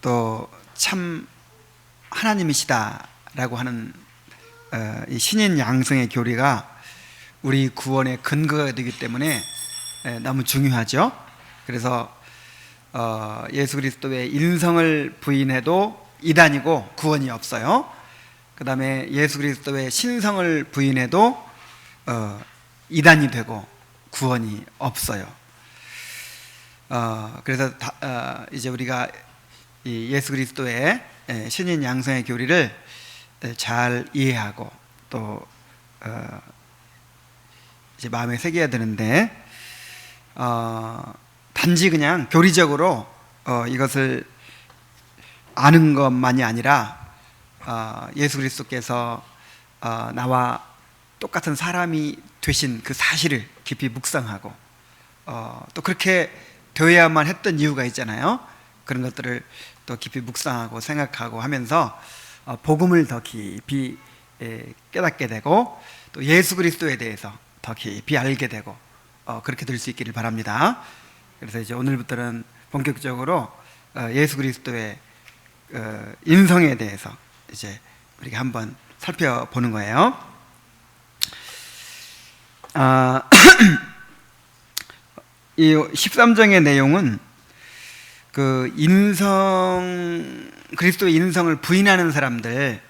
또 참 하나님이시다라고 하는 이 신인 양성의 교리가 우리 구원의 근거가 되기 때문에 너무 중요하죠. 그래서 예수 그리스도의 인성을 부인해도 이단이고 구원이 없어요. 그 다음에 예수 그리스도의 신성을 부인해도 이단이 되고 구원이 없어요. 그래서 이제 우리가 이 예수 그리스도의 신인 양성의 교리를 잘 이해하고 또 이제 마음에 새겨야 되는데, 단지 그냥 교리적으로 이것을 아는 것만이 아니라 예수 그리스도께서 나와 똑같은 사람이 되신 그 사실을 깊이 묵상하고 또 그렇게 되어야만 했던 이유가 있잖아요. 그런 것들을 또 깊이 묵상하고 생각하고 하면서 복음을 더 깊이 깨닫게 되고 또 예수 그리스도에 대해서 더 깊이 알게 되고 그렇게 될 수 있기를 바랍니다. 그래서 이제 오늘부터는 본격적으로 예수 그리스도의 인성에 대해서 이제 우리가 한번 살펴보는 거예요. 이 13장의 내용은 그 그리스도의 인성을 부인하는 사람들,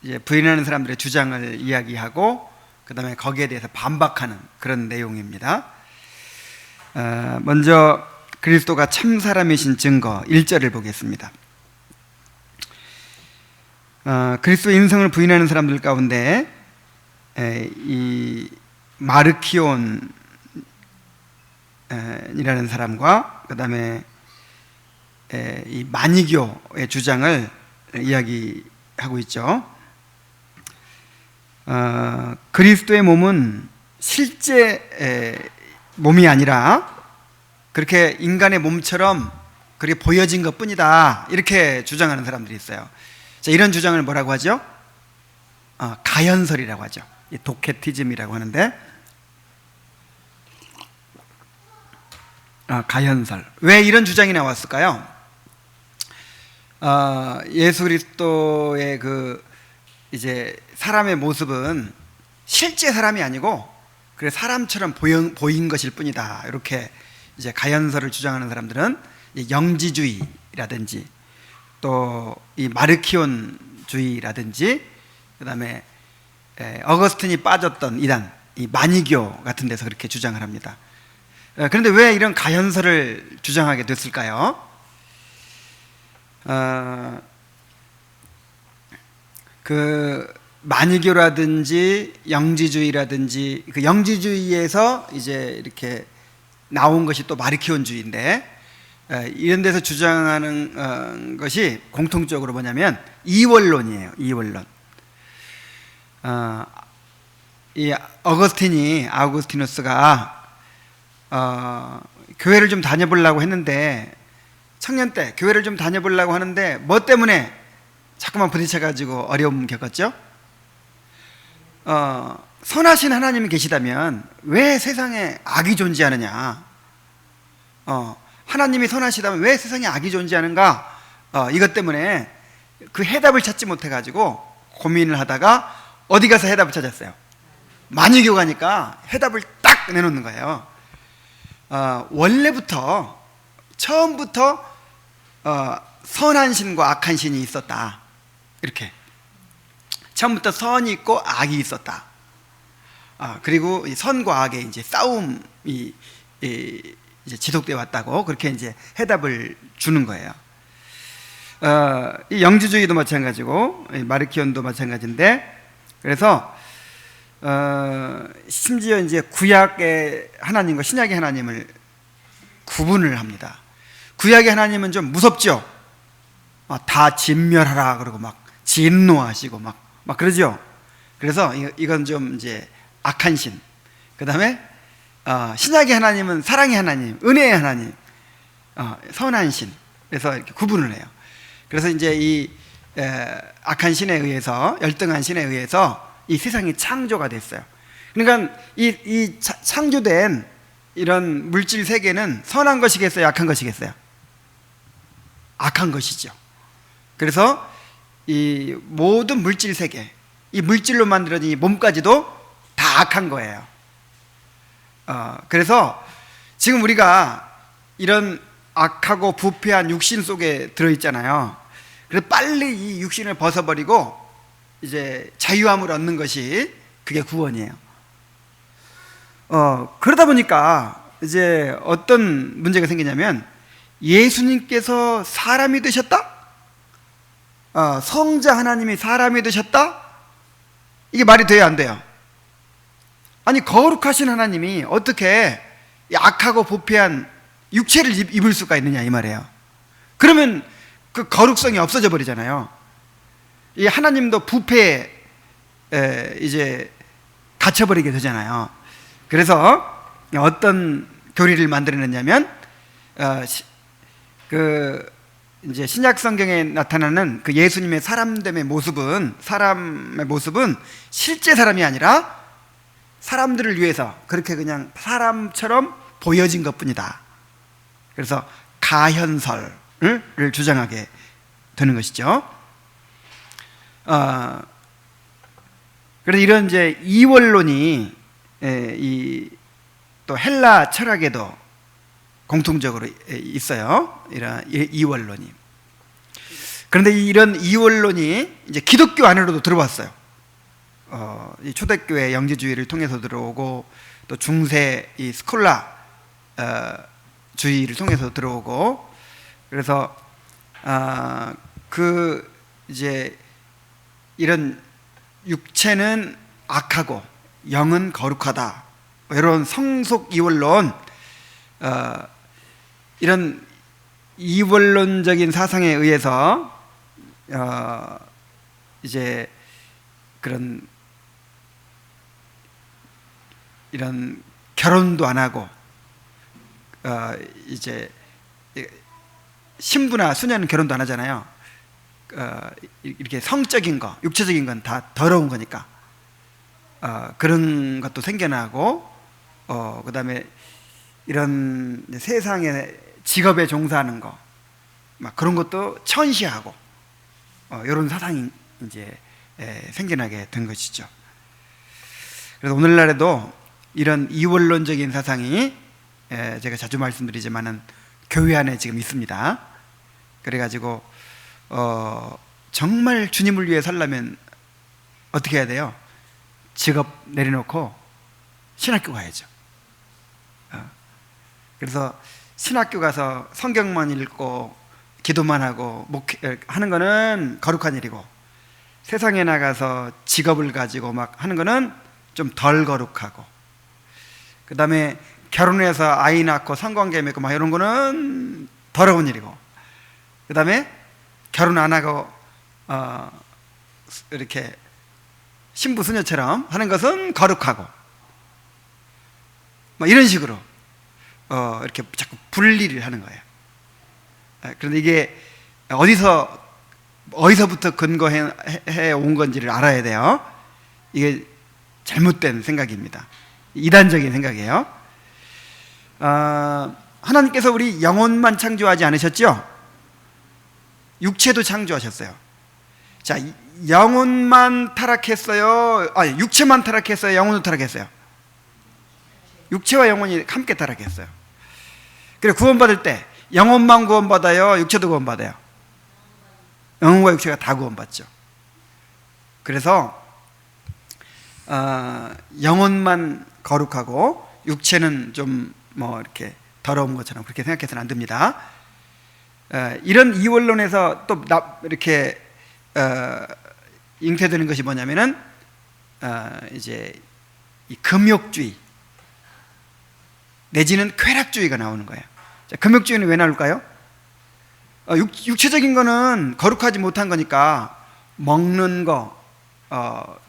이제 부인하는 사람들의 주장을 이야기하고 그 다음에 거기에 대해서 반박하는 그런 내용입니다. 먼저 그리스도가 참 사람이신 증거 1절을 보겠습니다. 그리스도의 인성을 부인하는 사람들 가운데 이 마르키온 이라는 사람과 그 다음에 이 마니교의 주장을 이야기하고 있죠. 그리스도의 몸은 실제 몸이 아니라 그렇게 인간의 몸처럼 그렇게 보여진 것 뿐이다, 이렇게 주장하는 사람들이 있어요. 자, 이런 주장을 뭐라고 하죠? 가연설이라고 하죠. 도케티즘이라고 하는데, 가연설. 왜 이런 주장이 나왔을까요? 예수 그리스도의 그 이제 사람의 모습은 실제 사람이 아니고 그래 사람처럼 보인 것일 뿐이다, 이렇게 이제 가연설을 주장하는 사람들은 영지주의라든지 또 이 마르키온주의라든지 그 다음에 어거스틴이 빠졌던 이단, 이 마니교 같은 데서 그렇게 주장을 합니다. 그런데 왜 이런 가연설을 주장하게 됐을까요? 그 마니교라든지 영지주의라든지, 그 영지주의에서 이제 이렇게 나온 것이 또 마르키온주의인데, 이런 데서 주장하는 것이 공통적으로 뭐냐면 이원론이에요. 이원론. 이 아우구스티누스가 교회를 좀 다녀보려고 했는데, 청년 때 교회를 좀 다녀보려고 하는데 뭐 때문에 자꾸만 부딪혀가지고 어려움 겪었죠? 선하신 하나님이 계시다면 왜 세상에 악이 존재하느냐? 하나님이 선하시다면 왜 세상에 악이 존재하는가? 이것 때문에 그 해답을 찾지 못해가지고 고민을 하다가 어디 가서 해답을 찾았어요? 마니교 가니까 해답을 딱 내놓는 거예요. 원래부터 처음부터 선한 신과 악한 신이 있었다, 이렇게 처음부터 선이 있고 악이 있었다. 그리고 이 선과 악의 이제 싸움이 이제 지속되어 왔다고, 그렇게 이제 해답을 주는 거예요. 이 영지주의도 마찬가지고 마르키온도 마찬가지인데, 그래서 심지어 이제 구약의 하나님과 신약의 하나님을 구분을 합니다. 구약의 하나님은 좀 무섭죠. 다 진멸하라 그러고 막 진노하시고 막 그러죠. 그래서 이건 좀 이제 악한 신. 그 다음에 신약의 하나님은 사랑의 하나님, 은혜의 하나님, 선한 신. 그래서 이렇게 구분을 해요. 그래서 이제 이 악한 신에 의해서, 열등한 신에 의해서 이 세상이 창조가 됐어요. 그러니까 이 창조된 이런 물질 세계는 선한 것이겠어요, 악한 것이겠어요? 악한 것이죠. 그래서 이 모든 물질 세계, 이 물질로 만들어진 이 몸까지도 다 악한 거예요. 그래서 지금 우리가 이런 악하고 부패한 육신 속에 들어있잖아요. 그래서 빨리 이 육신을 벗어버리고 이제 자유함을 얻는 것이 그게 구원이에요. 그러다 보니까 이제 어떤 문제가 생기냐면, 예수님께서 사람이 되셨다? 성자 하나님이 사람이 되셨다? 이게 말이 돼야 안 돼요? 아니, 거룩하신 하나님이 어떻게 악하고 부패한 육체를 입을 수가 있느냐 이 말이에요. 그러면 그 거룩성이 없어져 버리잖아요. 이 하나님도 부패에 이제 갇혀버리게 되잖아요. 그래서 어떤 교리를 만들어냈냐면, 이제 신약 성경에 나타나는 그 예수님의 사람됨의 모습은, 사람의 모습은 실제 사람이 아니라 사람들을 위해서 그렇게 그냥 사람처럼 보여진 것뿐이다. 그래서 가현설을 주장하게 되는 것이죠. 그래서 이런 이제 이원론이 또 헬라 철학에도 공통적으로 있어요. 이런 이원론이. 그런데 이런 이원론이 이제 기독교 안으로도 들어왔어요. 이 초대교회 영지주의를 통해서 들어오고, 또 중세 이 스콜라 주의를 통해서 들어오고, 그래서 그 이제 이런 육체는 악하고 영은 거룩하다, 이런 성속 이원론, 이런 이원론적인 사상에 의해서 이제 그런 이런 결혼도 안 하고 이제 신부나 수녀는 결혼도 안 하잖아요. 이렇게 성적인 거, 육체적인 건 다 더러운 거니까 그런 것도 생겨나고, 그 다음에 이런 세상의 직업에 종사하는 거, 막 그런 것도 천시하고, 이런 사상이 이제 생겨나게 된 것이죠. 그래서 오늘날에도 이런 이원론적인 사상이 제가 자주 말씀드리지만은 교회 안에 지금 있습니다. 그래가지고 정말 주님을 위해 살려면 어떻게 해야 돼요? 직업 내려놓고 신학교 가야죠. 그래서 신학교 가서 성경만 읽고 기도만 하고 하는 거는 거룩한 일이고, 세상에 나가서 직업을 가지고 막 하는 거는 좀 덜 거룩하고, 그 다음에 결혼해서 아이 낳고 성관계 맺고 막 이런 거는 더러운 일이고, 그 다음에 결혼 안 하고 이렇게 신부 수녀처럼 하는 것은 거룩하고, 막 이런 식으로 이렇게 자꾸 분리를 하는 거예요. 그런데 이게 어디서부터 근거해 온 건지를 알아야 돼요. 이게 잘못된 생각입니다. 이단적인 생각이에요. 하나님께서 우리 영혼만 창조하지 않으셨죠? 육체도 창조하셨어요. 자, 영혼만 타락했어요? 아니, 육체만 타락했어요? 영혼도 타락했어요? 육체와 영혼이 함께 타락했어요. 그래, 구원받을 때 영혼만 구원받아요? 육체도 구원받아요? 영혼과 육체가 다 구원받죠. 그래서 영혼만 거룩하고 육체는 좀 뭐 이렇게 더러운 것처럼 그렇게 생각해서는 안 됩니다. 이런 이원론에서 또 이렇게 잉태되는 것이 뭐냐면은 이제 이 금욕주의 내지는 쾌락주의가 나오는 거예요. 자, 금욕주의는 왜 나올까요? 육체적인 거는 거룩하지 못한 거니까 먹는 거,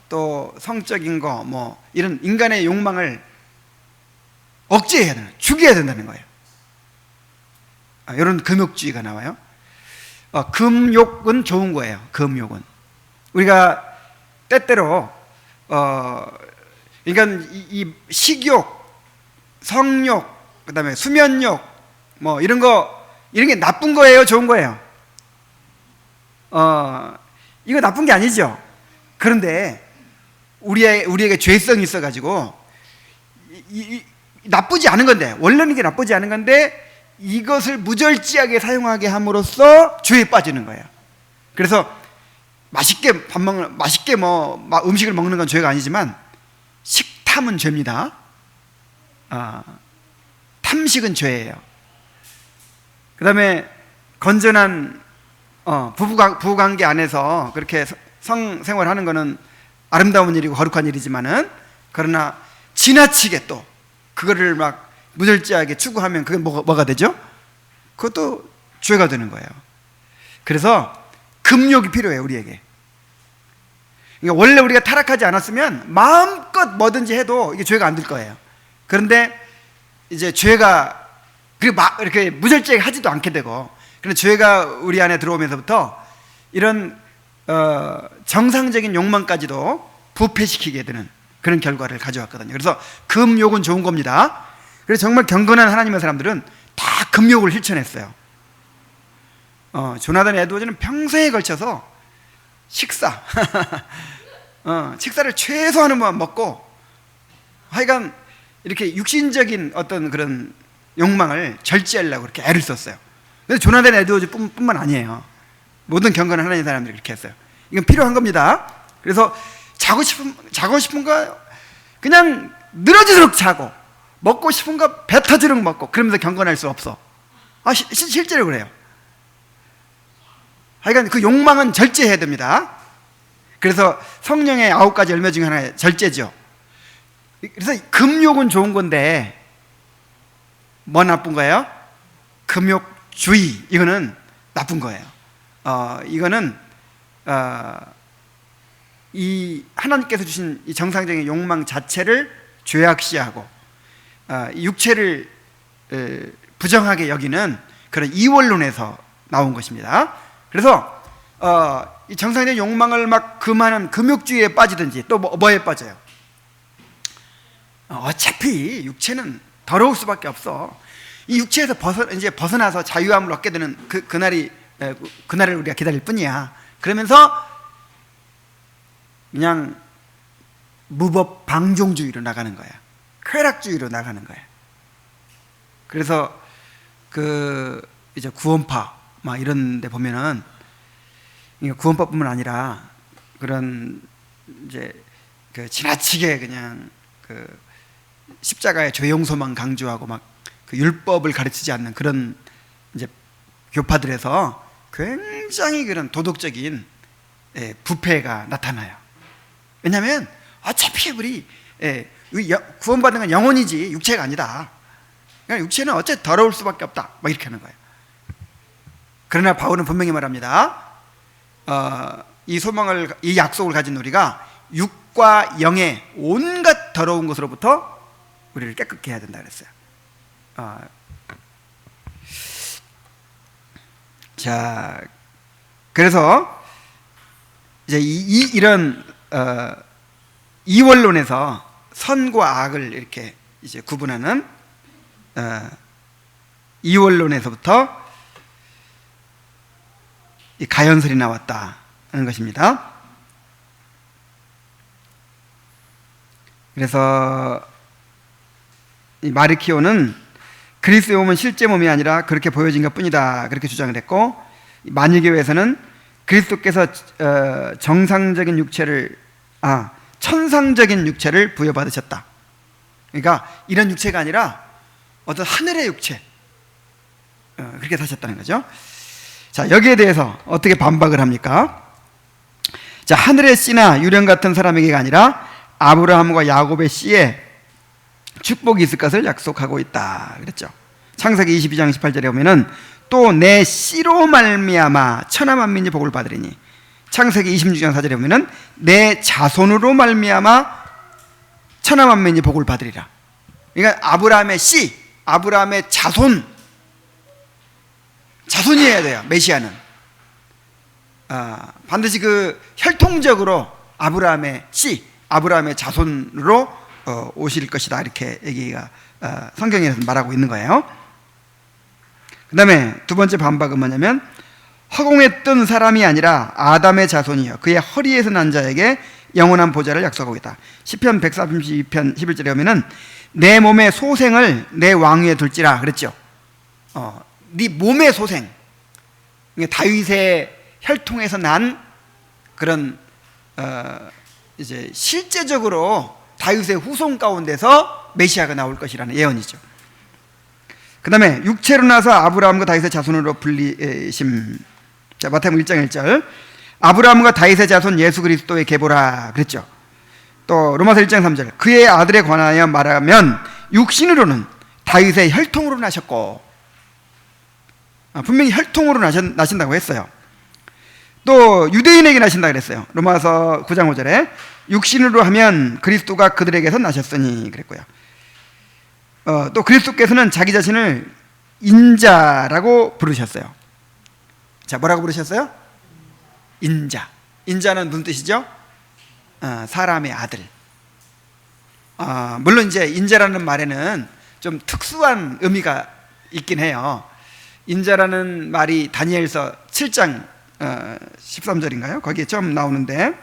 또 성적인 거, 뭐 이런 인간의 욕망을 억제해야 되는, 죽여야 된다는 거예요. 이런 금욕주의가 나와요. 금욕은 좋은 거예요. 금욕은 우리가 때때로 그러니까 이 식욕, 성욕, 그다음에 수면욕, 뭐 이런 게 나쁜 거예요, 좋은 거예요? 이거 나쁜 게 아니죠. 그런데 우리에게 죄성이 있어가지고 나쁘지 않은 건데, 원래는 이게 나쁘지 않은 건데 이것을 무절제하게 사용하게 함으로써 죄에 빠지는 거예요. 그래서 맛있게 음식을 먹는 건 죄가 아니지만 식탐은 죄입니다. 탐식은 죄예요. 그 다음에 건전한 부부관계 안에서 그렇게 성생활하는 것은 아름다운 일이고 거룩한 일이지만은, 그러나 지나치게 또 그거를 막 무절제하게 추구하면 그게 뭐가 되죠? 그것도 죄가 되는 거예요. 그래서 금욕이 필요해요, 우리에게. 그러니까 원래 우리가 타락하지 않았으면 마음껏 뭐든지 해도 이게 죄가 안 될 거예요. 그런데 이제 죄가 이렇게 무절제하게 하지도 않게 되고, 그런데 죄가 우리 안에 들어오면서부터 이런 정상적인 욕망까지도 부패시키게 되는 그런 결과를 가져왔거든요. 그래서 금욕은 좋은 겁니다. 그래서 정말 경건한 하나님의 사람들은 다 금욕을 실천했어요. 조나단 에드워즈는 평생에 걸쳐서 식사를 최소한으로만 먹고, 하여간 이렇게 육신적인 어떤 그런 욕망을 절제하려고 그렇게 애를 썼어요. 근데 조나단 에드워즈 뿐만 아니에요. 모든 경건한 하나님의 사람들이 그렇게 했어요. 이건 필요한 겁니다. 그래서 자고 싶은 거 그냥 늘어지도록 자고, 먹고 싶은 거 배 터지도록 먹고, 그러면서 경건할 수 없어. 실제로 그래요. 하여간 그 욕망은 절제해야 됩니다. 그래서 성령의 9가지 열매 중에 하나가 절제죠. 그래서 금욕은 좋은 건데 뭐 나쁜 거예요? 금욕주의, 이거는 나쁜 거예요. 이거는 이 하나님께서 주신 이 정상적인 욕망 자체를 죄악시하고 이 육체를 부정하게 여기는 그런 이원론에서 나온 것입니다. 그래서 이 정상적인 욕망을 막 금하는 금욕주의에 빠지든지 또 뭐에 빠져요? 어차피 육체는 더러울 수밖에 없어. 이 육체에서 벗어나서 자유함을 얻게 되는 그날을 우리가 기다릴 뿐이야. 그러면서 그냥 무법 방종주의로 나가는 거야. 쾌락주의로 나가는 거야. 그래서 이제 구원파 막 이런 데 보면은 구원파뿐만 아니라 그런 이제 지나치게 그냥 십자가의 죄용서만 강조하고 막 율법을 가르치지 않는 그런 이제 교파들에서 굉장히 그런 도덕적인 부패가 나타나요. 왜냐하면 어차피 우리 구원받는 건 영혼이지 육체가 아니다. 그러니까 육체는 어째 더러울 수밖에 없다. 막 이렇게 하는 거예요. 그러나 바울은 분명히 말합니다. 이 약속을 가진 우리가 육과 영의 온갖 더러운 것으로부터 우리를 깨끗게 해야 된다 그랬어요. 자, 그래서 이제 이런 이원론에서 선과 악을 이렇게 이제 구분하는 이원론에서부터 이 가연설이 나왔다는 것입니다. 그래서 이 마르키오는 그리스도의 몸은 실제 몸이 아니라 그렇게 보여진 것뿐이다, 그렇게 주장을 했고, 만유교회에서는 그리스도께서 정상적인 육체를 천상적인 육체를 부여받으셨다. 그러니까 이런 육체가 아니라 어떤 하늘의 육체, 그렇게 사셨다는 거죠. 자, 여기에 대해서 어떻게 반박을 합니까? 자, 하늘의 씨나 유령 같은 사람에게가 아니라 아브라함과 야곱의 씨에 축복이 있을 것을 약속하고 있다 그랬죠. 창세기 22장 18절에 보면은 또 내 씨로 말미암아 천하 만민이 복을 받으리니, 창세기 26장 4절에 보면은 내 자손으로 말미암아 천하 만민이 복을 받으리라. 그러니까 아브라함의 씨, 아브라함의 자손이어야 돼요. 메시아는 반드시 혈통적으로 아브라함의 씨, 아브라함의 자손으로 오실 것이다, 이렇게 얘기가 성경에서 말하고 있는 거예요. 그 다음에 두 번째 반박은 뭐냐면 허공에 뜬 사람이 아니라 아담의 자손이여 그의 허리에서 난 자에게 영원한 보좌를 약속하고 있다. 시편 132편 11절에 보면은 내 몸의 소생을 내 왕위에 둘지라 그랬죠. 네 몸의 소생, 다윗의 혈통에서 난 그런 이제 실제적으로 다윗의 후손 가운데서 메시아가 나올 것이라는 예언이죠. 그 다음에 육체로 나서 아브라함과 다윗의 자손으로 불리심. 자, 마태복음 1장 1절 아브라함과 다윗의 자손 예수 그리스도의 계보라 그랬죠. 또 로마서 1장 3절 그의 아들에 관하여 말하면 육신으로는 다윗의 혈통으로 나셨고, 분명히 혈통으로 나신다고 했어요. 또 유대인에게 나신다 그랬어요. 로마서 9장 5절에 육신으로 하면 그리스도가 그들에게서 나셨으니 그랬고요. 또 그리스도께서는 자기 자신을 인자라고 부르셨어요. 자, 뭐라고 부르셨어요? 인자. 인자는 무슨 뜻이죠? 사람의 아들. 물론 이제 인자라는 말에는 좀 특수한 의미가 있긴 해요. 인자라는 말이 다니엘서 7장 13절인가요? 거기에 처음 나오는데,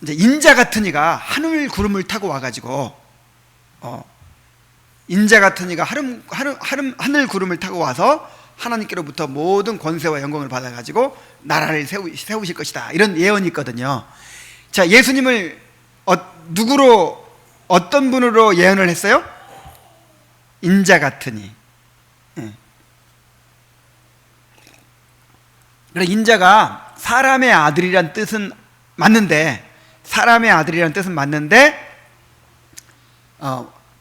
이제 인자 같은 이가 하늘 구름을 타고 와가지고, 인자 같은 이가 하늘 구름을 타고 와서 하나님께로부터 모든 권세와 영광을 받아가지고 나라를 세우실 것이다. 이런 예언이 있거든요. 자, 예수님을 누구로, 어떤 분으로 예언을 했어요? 인자 같은 이. 그래, 인자가 사람의 아들이란 뜻은 맞는데,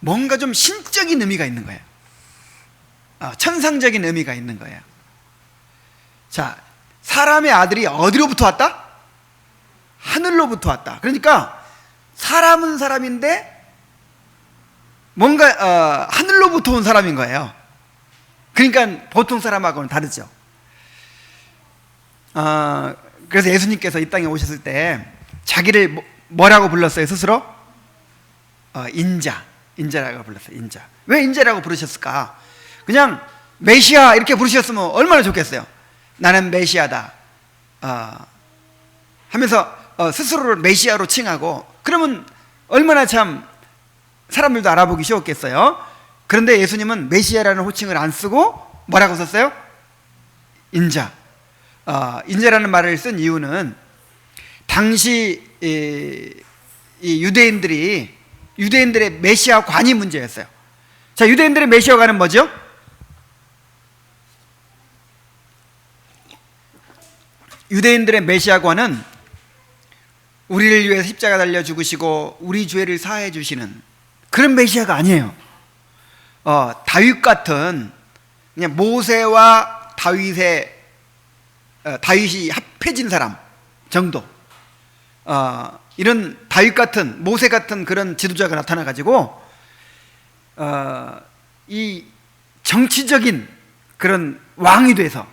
뭔가 좀 신적인 의미가 있는 거예요. 천상적인 의미가 있는 거예요. 자, 사람의 아들이 어디로부터 왔다? 하늘로부터 왔다. 그러니까 사람은 사람인데 뭔가 하늘로부터 온 사람인 거예요. 그러니까 보통 사람하고는 다르죠. 그래서 예수님께서 이 땅에 오셨을 때 자기를 뭐라고 불렀어요? 스스로? 인자라고 불렀어요. 인자. 왜 인자라고 부르셨을까? 그냥 메시아 이렇게 부르셨으면 얼마나 좋겠어요. 나는 메시아다 하면서 스스로를 메시아로 칭하고, 그러면 얼마나 참 사람들도 알아보기 쉬웠겠어요. 그런데 예수님은 메시아라는 호칭을 안 쓰고 뭐라고 썼어요? 인자. 인자라는 말을 쓴 이유는 당시 이 유대인들의 메시아관이 문제였어요. 자, 유대인들의 메시아관은 뭐죠? 유대인들의 메시아관은 우리를 위해 십자가 달려 죽으시고 우리 죄를 사해 주시는 그런 메시아가 아니에요. 다윗 같은, 그냥 모세와 다윗이 합해진 사람 정도, 이런 다윗 같은, 모세 같은 그런 지도자가 나타나 가지고 이 정치적인 그런 왕이 돼서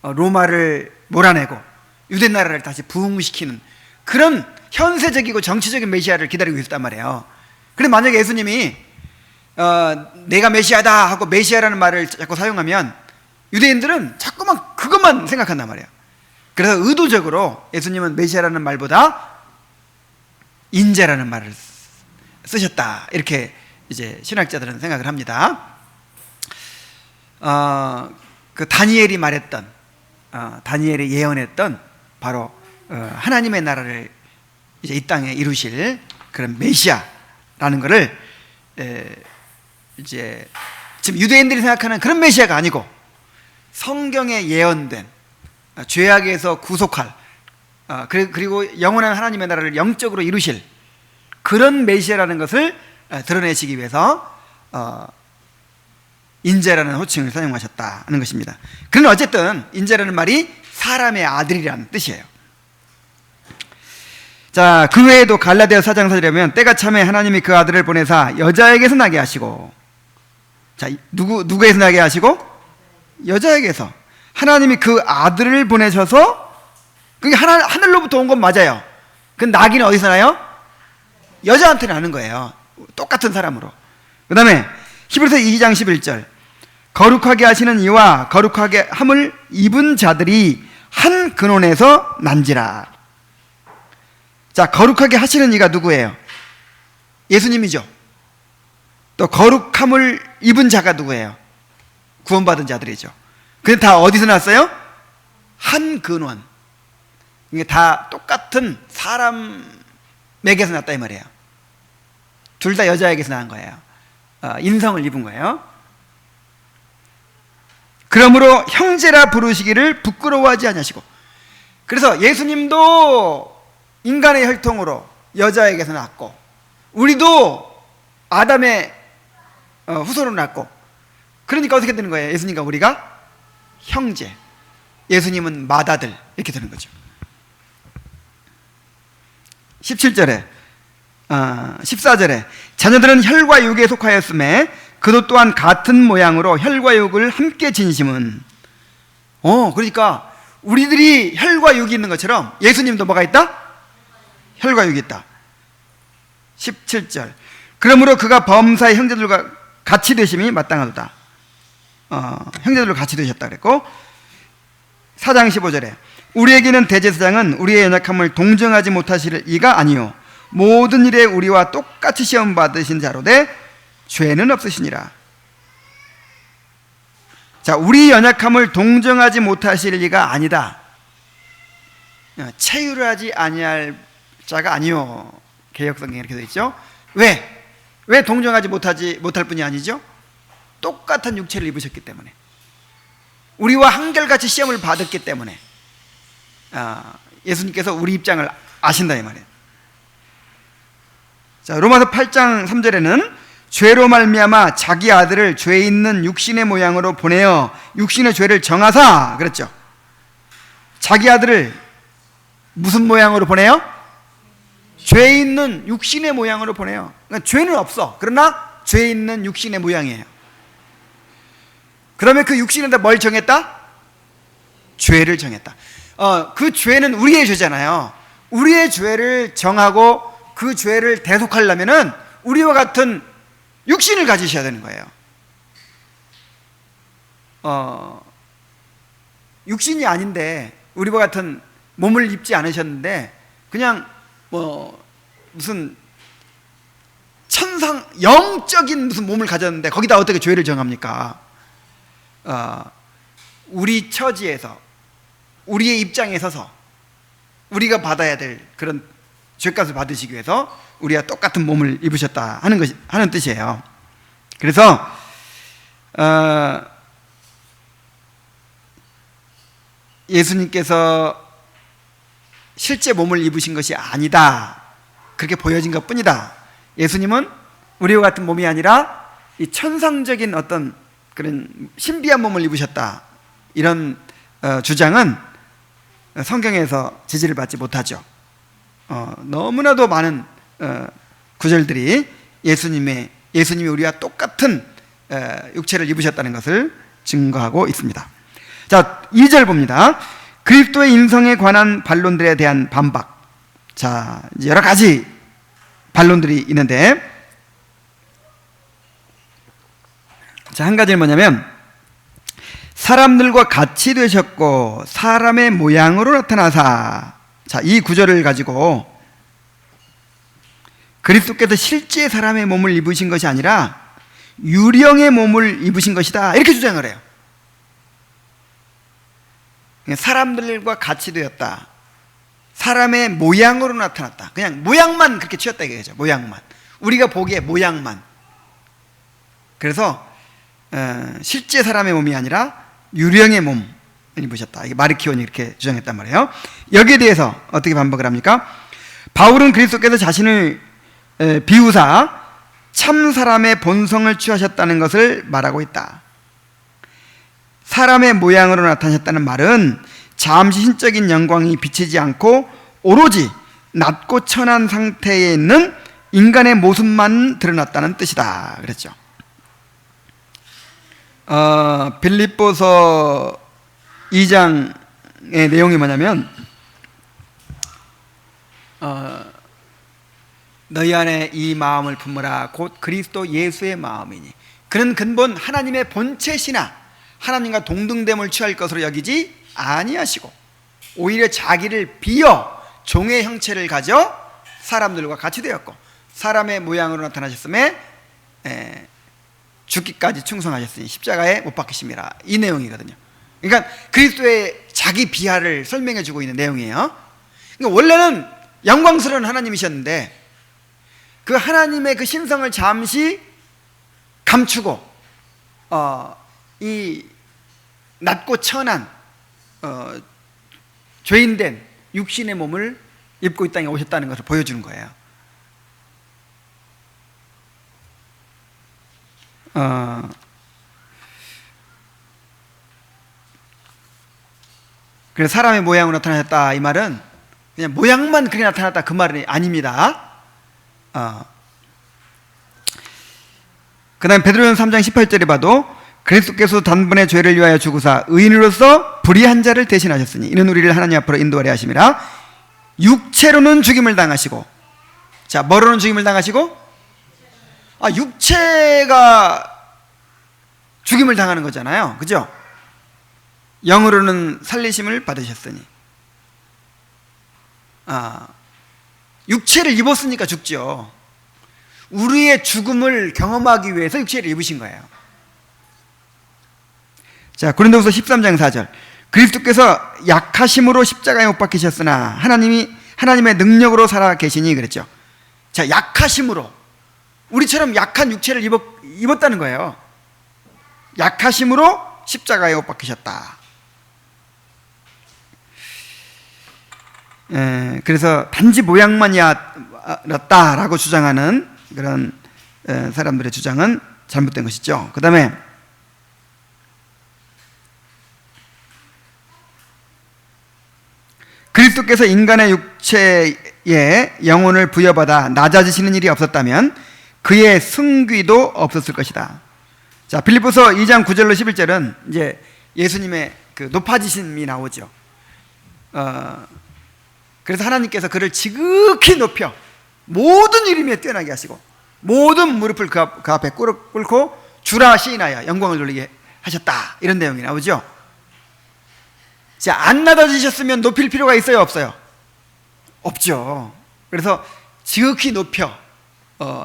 로마를 몰아내고 유대 나라를 다시 부흥시키는 그런 현세적이고 정치적인 메시아를 기다리고 있었단 말이에요. 그런데 만약에 예수님이 내가 메시아다 하고 메시아라는 말을 자꾸 사용하면 유대인들은 자꾸만 그것만 생각한단 말이에요. 그래서 의도적으로 예수님은 메시아라는 말보다 인자라는 말을 쓰셨다, 이렇게 이제 신학자들은 생각을 합니다. 그 다니엘이 말했던, 다니엘이 예언했던 바로 하나님의 나라를 이제 이 땅에 이루실 그런 메시아라는 것을 이제 지금 유대인들이 생각하는 그런 메시아가 아니고 성경에 예언된 죄악에서 구속할, 그리고 영원한 하나님의 나라를 영적으로 이루실 그런 메시아라는 것을 드러내시기 위해서 인자라는 호칭을 사용하셨다는 것입니다. 그러나 어쨌든 인자라는 말이 사람의 아들이라는 뜻이에요. 자, 그 외에도 갈라디아 4장 4절에 보면 때가 참에 하나님이 그 아들을 보내사 여자에게서 나게 하시고, 자, 누구에서 나게 하시고? 여자에게서. 하나님이 그 아들을 보내셔서, 그게 하늘로부터 온 건 맞아요. 그 나기는 어디서 나요? 여자한테 나는 거예요. 똑같은 사람으로. 그 다음에 히브리서 2장 11절 거룩하게 하시는 이와 거룩하게 함을 입은 자들이 한 근원에서 난지라. 자, 거룩하게 하시는 이가 누구예요? 예수님이죠. 또 거룩함을 입은 자가 누구예요? 구원받은 자들이죠. 근데 다 어디서 났어요? 한 근원. 이게 다 똑같은 사람에게서 났다 이 말이에요. 둘 다 여자에게서 난 거예요. 인성을 입은 거예요. 그러므로 형제라 부르시기를 부끄러워하지 아니하시고. 그래서 예수님도 인간의 혈통으로 여자에게서 났고, 우리도 아담의 후손으로 났고, 그러니까 어떻게 되는 거예요? 예수님과 우리가 형제, 예수님은 맏아들, 이렇게 되는 거죠. 17절에 14절에 자녀들은 혈과 육에 속하였음에 그도 또한 같은 모양으로 혈과 육을 함께 지니심은, 그러니까 우리들이 혈과 육이 있는 것처럼 예수님도 뭐가 있다? 혈과 육이 있다. 17절 그러므로 그가 범사의 형제들과 같이 되심이 마땅하도다. 형제들과 같이 되셨다 그랬고, 4장 15절에 우리에게는 대제사장은 우리의 연약함을 동정하지 못하실 이가 아니요 모든 일에 우리와 똑같이 시험 받으신 자로되 죄는 없으시니라. 자, 우리 연약함을 동정하지 못하실 이가 아니다. 체휼하지 아니할 자가 아니요. 개역성경에 이렇게 되어 있죠. 왜 동정하지 못할 뿐이 아니죠? 똑같은 육체를 입으셨기 때문에, 우리와 한결같이 시험을 받았기 때문에 예수님께서 우리 입장을 아신다 이 말이에요. 자, 로마서 8장 3절에는 죄로 말미암아 자기 아들을 죄 있는 육신의 모양으로 보내어 육신의 죄를 정하사 그랬죠. 자기 아들을 무슨 모양으로 보내요? 죄 있는 육신의 모양으로 보내요. 그러니까 죄는 없어. 그러나 죄 있는 육신의 모양이에요. 그러면 그 육신에다 뭘 정했다? 죄를 정했다. 그 죄는 우리의 죄잖아요. 우리의 죄를 정하고 그 죄를 대속하려면은 우리와 같은 육신을 가지셔야 되는 거예요. 육신이 아닌데, 우리와 같은 몸을 입지 않으셨는데 그냥 무슨 영적인 무슨 몸을 가졌는데 거기다 어떻게 죄를 정합니까? 우리 처지에서, 우리의 입장에 서서 우리가 받아야 될 그런 죄값을 받으시기 위해서 우리와 똑같은 몸을 입으셨다 하는 뜻이에요. 그래서 예수님께서 실제 몸을 입으신 것이 아니다, 그렇게 보여진 것 뿐이다. 예수님은 우리와 같은 몸이 아니라 이 천상적인 어떤 그런 신비한 몸을 입으셨다, 이런 주장은 성경에서 지지를 받지 못하죠. 너무나도 많은 구절들이 예수님이 우리와 똑같은 육체를 입으셨다는 것을 증거하고 있습니다. 자, 2절 봅니다. 그리스도의 인성에 관한 반론들에 대한 반박. 자, 이제 여러 가지 반론들이 있는데, 자, 한 가지는 뭐냐면, 사람들과 같이 되셨고 사람의 모양으로 나타나사. 자, 이 구절을 가지고 그리스도께서 실제 사람의 몸을 입으신 것이 아니라 유령의 몸을 입으신 것이다, 이렇게 주장을 해요. 사람들과 같이 되었다, 사람의 모양으로 나타났다, 그냥 모양만 그렇게 취했다 이거죠. 모양만, 우리가 보기에 모양만. 그래서 실제 사람의 몸이 아니라 유령의 몸을 입으셨다, 이게 마르키온이 이렇게 주장했단 말이에요. 여기에 대해서 어떻게 반박을 합니까? 바울은 그리스도께서 자신을 비우사 참 사람의 본성을 취하셨다는 것을 말하고 있다. 사람의 모양으로 나타나셨다는 말은 잠시 신적인 영광이 비치지 않고 오로지 낮고 천한 상태에 있는 인간의 모습만 드러났다는 뜻이다 그랬죠. 빌립보서 2장의 내용이 뭐냐면, 너희 안에 이 마음을 품으라 곧 그리스도 예수의 마음이니 그는 근본 하나님의 본체시나 하나님과 동등됨을 취할 것으로 여기지 아니하시고 오히려 자기를 비어 종의 형체를 가져 사람들과 같이 되었고 사람의 모양으로 나타나셨음에 죽기까지 충성하셨으니 십자가에 못 박히심이라. 이 내용이거든요. 그러니까 그리스도의 자기 비하를 설명해 주고 있는 내용이에요. 그러니까 원래는 영광스러운 하나님이셨는데 그 하나님의 그 신성을 잠시 감추고 이 낮고 천한 죄인된 육신의 몸을 입고 이 땅에 오셨다는 것을 보여주는 거예요. 그래서 사람의 모양으로 나타나셨다 이 말은 그냥 모양만 그렇게 나타났다 그 말이 아닙니다. 그 다음에 베드로전서 3장 18절에 봐도 그리스도께서 단번에 죄를 위하여 죽으사 의인으로서 불의한 자를 대신하셨으니 이는 우리를 하나님 앞으로 인도하려 하심이라. 육체로는 죽임을 당하시고, 자 뭐로는 죽임을 당하시고? 육체가 죽임을 당하는 거잖아요, 그죠? 영으로는 살리심을 받으셨으니. 육체를 입었으니까 죽죠. 우리의 죽음을 경험하기 위해서 육체를 입으신 거예요. 자, 고린도후서 13장 4절. 그리스도께서 약하심으로 십자가에 못 박히셨으나 하나님의 능력으로 살아 계시니 그랬죠. 자, 약하심으로 우리처럼 약한 육체를 입었다는 거예요. 약하심으로 십자가에 못 박히셨다. 그래서 단지 모양만이었다라고 주장하는 그런 사람들의 주장은 잘못된 것이죠. 그 다음에 그리스도께서 인간의 육체에 영혼을 부여받아 낮아지시는 일이 없었다면 그의 승귀도 없었을 것이다. 자, 빌립보서 2장 9절로 11절은 이제 예수님의 그 높아지심이 나오죠. 그래서 하나님께서 그를 지극히 높여 모든 이름에 뛰어나게 하시고 모든 무릎을 그 앞에 꿇고 주라 시인하여 영광을 돌리게 하셨다. 이런 내용이 나오죠. 자, 안 낮아지셨으면 높일 필요가 있어요, 없어요? 없죠. 그래서 지극히 높여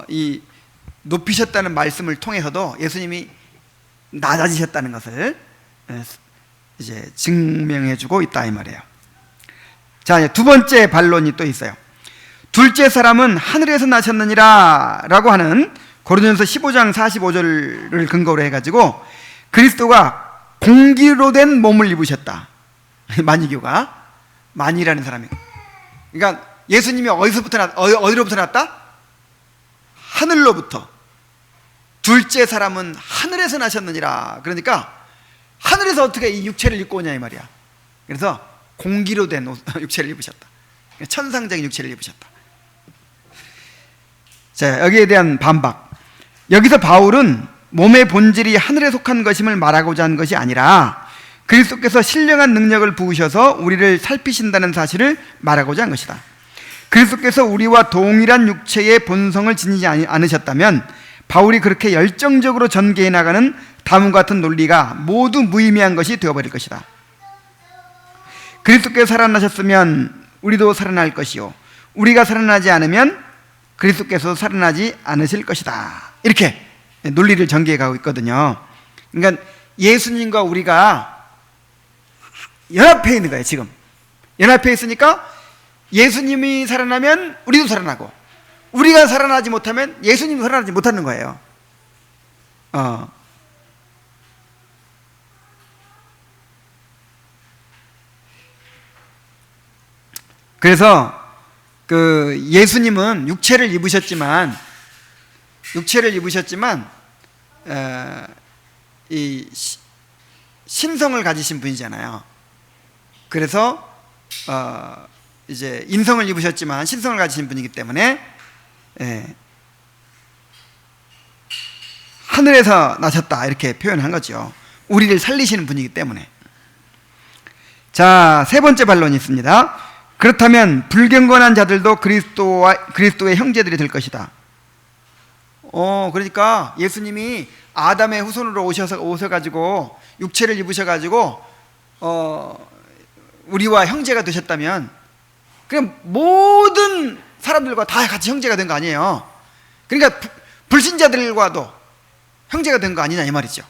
이 높이셨다는 말씀을 통해서도 예수님이 낮아지셨다는 것을 이제 증명해주고 있다 이 말이에요. 자, 두 번째 반론이 또 있어요. 둘째 사람은 하늘에서 나셨느니라 라고 하는 고린도전서 15장 45절을 근거로 해가지고 그리스도가 공기로 된 몸을 입으셨다. 만이교가 만이라는 사람이. 그러니까 예수님이 어디로부터 났다? 하늘로부터. 둘째 사람은 하늘에서 나셨느니라. 그러니까 하늘에서 어떻게 이 육체를 입고 오냐 이 말이야. 그래서 공기로 된 육체를 입으셨다. 천상적인 육체를 입으셨다. 자, 여기에 대한 반박. 여기서 바울은 몸의 본질이 하늘에 속한 것임을 말하고자 한 것이 아니라 그리스도께서 신령한 능력을 부으셔서 우리를 살피신다는 사실을 말하고자 한 것이다. 그리스도께서 우리와 동일한 육체의 본성을 지니지 않으셨다면 바울이 그렇게 열정적으로 전개해 나가는 다음과 같은 논리가 모두 무의미한 것이 되어버릴 것이다. 그리스도께서 살아나셨으면 우리도 살아날 것이요 우리가 살아나지 않으면 그리스도께서 살아나지 않으실 것이다. 이렇게 논리를 전개해 가고 있거든요. 그러니까 예수님과 우리가 연합해 있는 거예요. 지금 연합해 있으니까 예수님이 살아나면 우리도 살아나고 우리가 살아나지 못하면 예수님이 살아나지 못하는 거예요. 그래서 그 예수님은 육체를 입으셨지만 이 신성을 가지신 분이잖아요. 그래서 이제 인성을 입으셨지만 신성을 가지신 분이기 때문에 하늘에서 나셨다 이렇게 표현한 거죠. 우리를 살리시는 분이기 때문에. 자, 세 번째 반론이 있습니다. 그렇다면 불경건한 자들도 그리스도의 형제들이 될 것이다. 그러니까 예수님이 아담의 후손으로 오셔가지고 육체를 입으셔가지고 우리와 형제가 되셨다면 그냥 모든 사람들과 다 같이 형제가 된 거 아니에요. 그러니까 불신자들과도 형제가 된 거 아니냐 이 말이죠.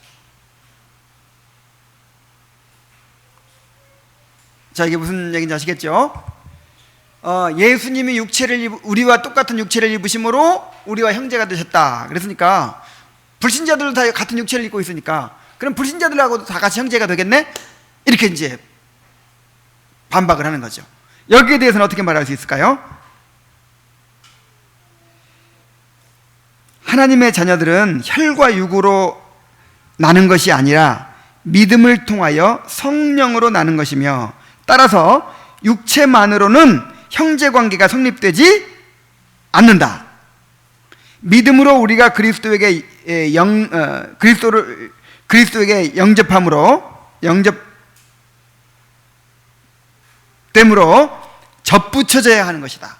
자, 이게 무슨 얘기인지 아시겠죠? 예수님이 우리와 똑같은 육체를 입으심으로 우리와 형제가 되셨다. 그랬으니까 불신자들도 다 같은 육체를 입고 있으니까 그럼 불신자들하고도 다 같이 형제가 되겠네? 이렇게 이제 반박을 하는 거죠. 여기에 대해서는 어떻게 말할 수 있을까요? 하나님의 자녀들은 혈과 육으로 나는 것이 아니라 믿음을 통하여 성령으로 나는 것이며, 따라서 육체만으로는 형제관계가 성립되지 않는다. 믿음으로 우리가 그리스도에게 영접됨으로 접붙여져야 하는 것이다.